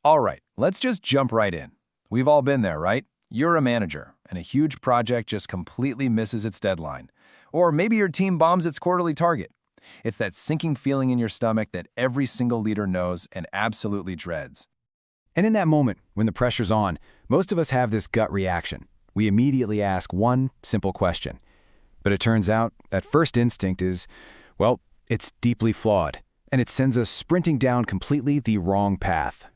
All right, let's just jump right in. We've all been there, right? You're a manager, and a huge project just completely misses its deadline. Or maybe your team bombs its quarterly target. It's that sinking feeling in your stomach that every single leader knows and absolutely dreads. And in that moment, when the pressure's on, most of us have this gut reaction. We immediately ask one simple question. But it turns out that first instinct is, well, it's deeply flawed, and it sends us sprinting down completely the wrong path.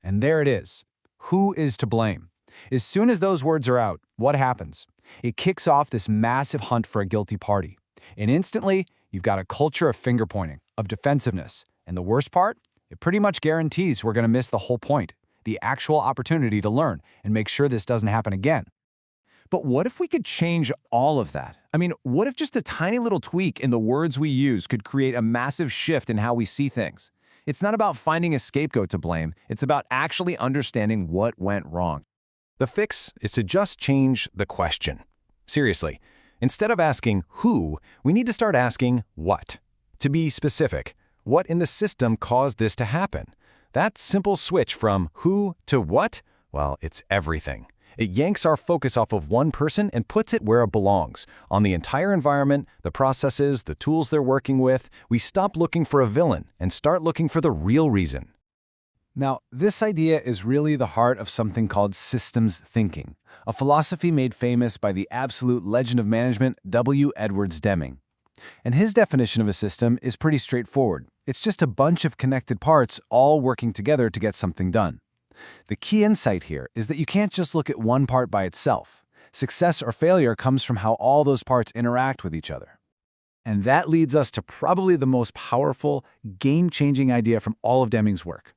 And there it is. Who is to blame? As soon as those words are out, what happens? It kicks off this massive hunt for a guilty party. And instantly, you've got a culture of finger-pointing, of defensiveness. And the worst part? It pretty much guarantees we're going to miss the whole point, the actual opportunity to learn and make sure this doesn't happen again. But what if we could change all of that? I mean, what if just a tiny little tweak in the words we use could create a massive shift in how we see things? It's not about finding a scapegoat to blame. It's about actually understanding what went wrong. The fix is to just change the question. Seriously, instead of asking who, we need to start asking what. To be specific, what in the system caused this to happen? That simple switch from who to what, well, it's everything. It yanks our focus off of one person and puts it where it belongs, on the entire environment, the processes, the tools they're working with. We stop looking for a villain and start looking for the real reason. Now, this idea is really the heart of something called systems thinking, a philosophy made famous by the absolute legend of management, W. Edwards Deming. And his definition of a system is pretty straightforward. It's just a bunch of connected parts all working together to get something done. The key insight here is that you can't just look at one part by itself. Success or failure comes from how all those parts interact with each other. And that leads us to probably the most powerful, game-changing idea from all of Deming's work.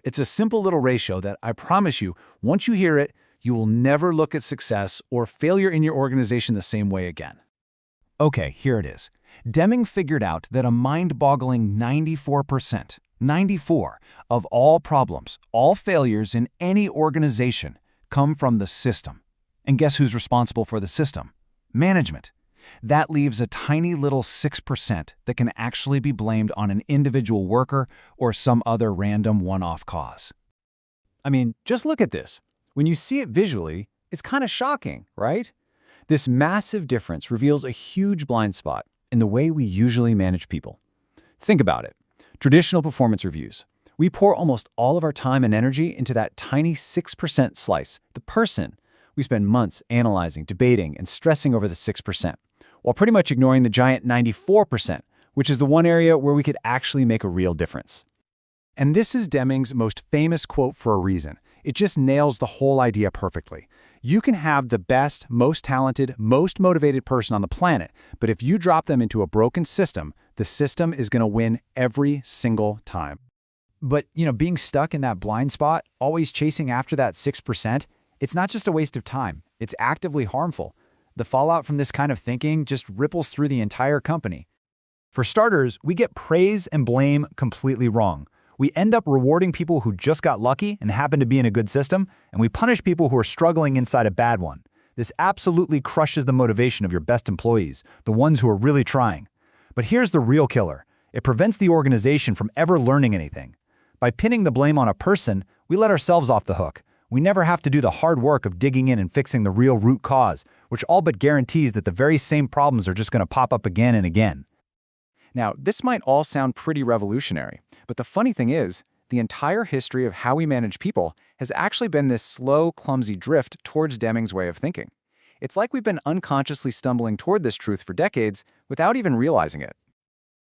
It's a simple little ratio that I promise you, once you hear it, you will never look at success or failure in your organization the same way again. Okay, here it is. Deming figured out that a mind-boggling 94%, 94 of all problems, all failures in any organization come from the system. And guess who's responsible for the system? Management. That leaves a tiny little 6% that can actually be blamed on an individual worker or some other random one-off cause. I mean, just look at this. When you see it visually, it's kind of shocking, right? This massive difference reveals a huge blind spot in the way we usually manage people. Think about it. Traditional performance reviews. We pour almost all of our time and energy into that tiny 6% slice, the person. We spend months analyzing, debating, and stressing over the 6%, while pretty much ignoring the giant 94%, which is the one area where we could actually make a real difference. And this is Deming's most famous quote for a reason. It just nails the whole idea perfectly. You can have the best, most talented, most motivated person on the planet, but if you drop them into a broken system, the system is going to win every single time. But, being stuck in that blind spot, always chasing after that 6%, it's not just a waste of time. It's actively harmful. The fallout from this kind of thinking just ripples through the entire company. For starters, we get praise and blame completely wrong. We end up rewarding people who just got lucky and happen to be in a good system, and we punish people who are struggling inside a bad one. This absolutely crushes the motivation of your best employees, the ones who are really trying. But here's the real killer. It prevents the organization from ever learning anything. By pinning the blame on a person, we let ourselves off the hook. We never have to do the hard work of digging in and fixing the real root cause, which all but guarantees that the very same problems are just going to pop up again and again. Now, this might all sound pretty revolutionary, but the funny thing is, the entire history of how we manage people has actually been this slow, clumsy drift towards Deming's way of thinking. It's like we've been unconsciously stumbling toward this truth for decades without even realizing it.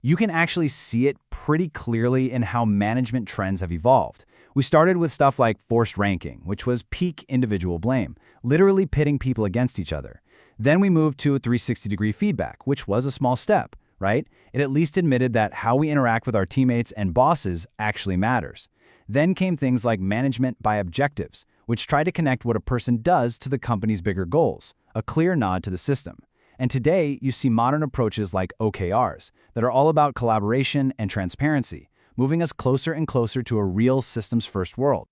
You can actually see it pretty clearly in how management trends have evolved. We started with stuff like forced ranking, which was peak individual blame, literally pitting people against each other. Then we moved to 360-degree feedback, which was a small step, right? It at least admitted that how we interact with our teammates and bosses actually matters. Then came things like management by objectives, which try to connect what a person does to the company's bigger goals, a clear nod to the system. And today, you see modern approaches like OKRs that are all about collaboration and transparency, moving us closer and closer to a real systems-first world.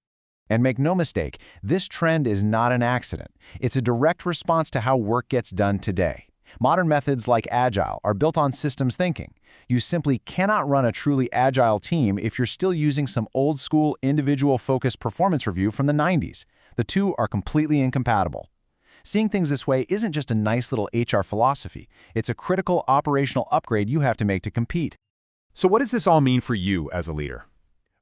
And make no mistake, this trend is not an accident. It's a direct response to how work gets done today. Modern methods like Agile are built on systems thinking. You simply cannot run a truly agile team if you're still using some old-school individual-focused performance review from the 90s. The two are completely incompatible. Seeing things this way isn't just a nice little HR philosophy. It's a critical operational upgrade you have to make to compete. So what does this all mean for you as a leader?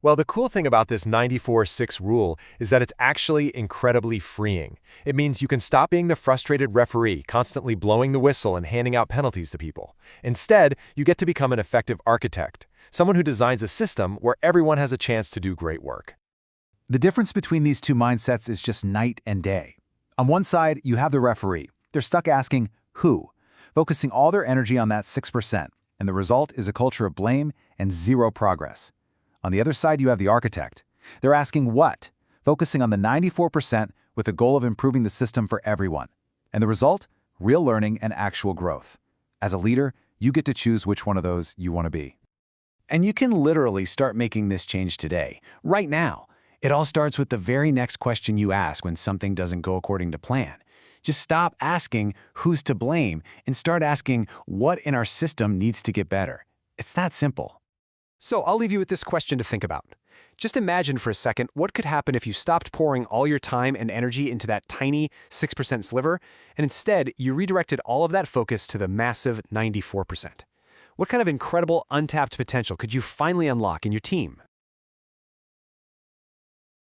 Well, the cool thing about this 94-6 rule is that it's actually incredibly freeing. It means you can stop being the frustrated referee, constantly blowing the whistle and handing out penalties to people. Instead, you get to become an effective architect, someone who designs a system where everyone has a chance to do great work. The difference between these two mindsets is just night and day. On one side, you have the referee. They're stuck asking, who? Focusing all their energy on that 6%, and the result is a culture of blame and zero progress. On the other side, you have the architect. They're asking what? Focusing on the 94% with the goal of improving the system for everyone. And the result? Real learning and actual growth. As a leader, you get to choose which one of those you want to be. And you can literally start making this change today, right now. It all starts with the very next question you ask when something doesn't go according to plan. Just stop asking who's to blame and start asking what in our system needs to get better. It's that simple. So I'll leave you with this question to think about. Just imagine for a second what could happen if you stopped pouring all your time and energy into that tiny 6% sliver, and instead you redirected all of that focus to the massive 94%. What kind of incredible untapped potential could you finally unlock in your team,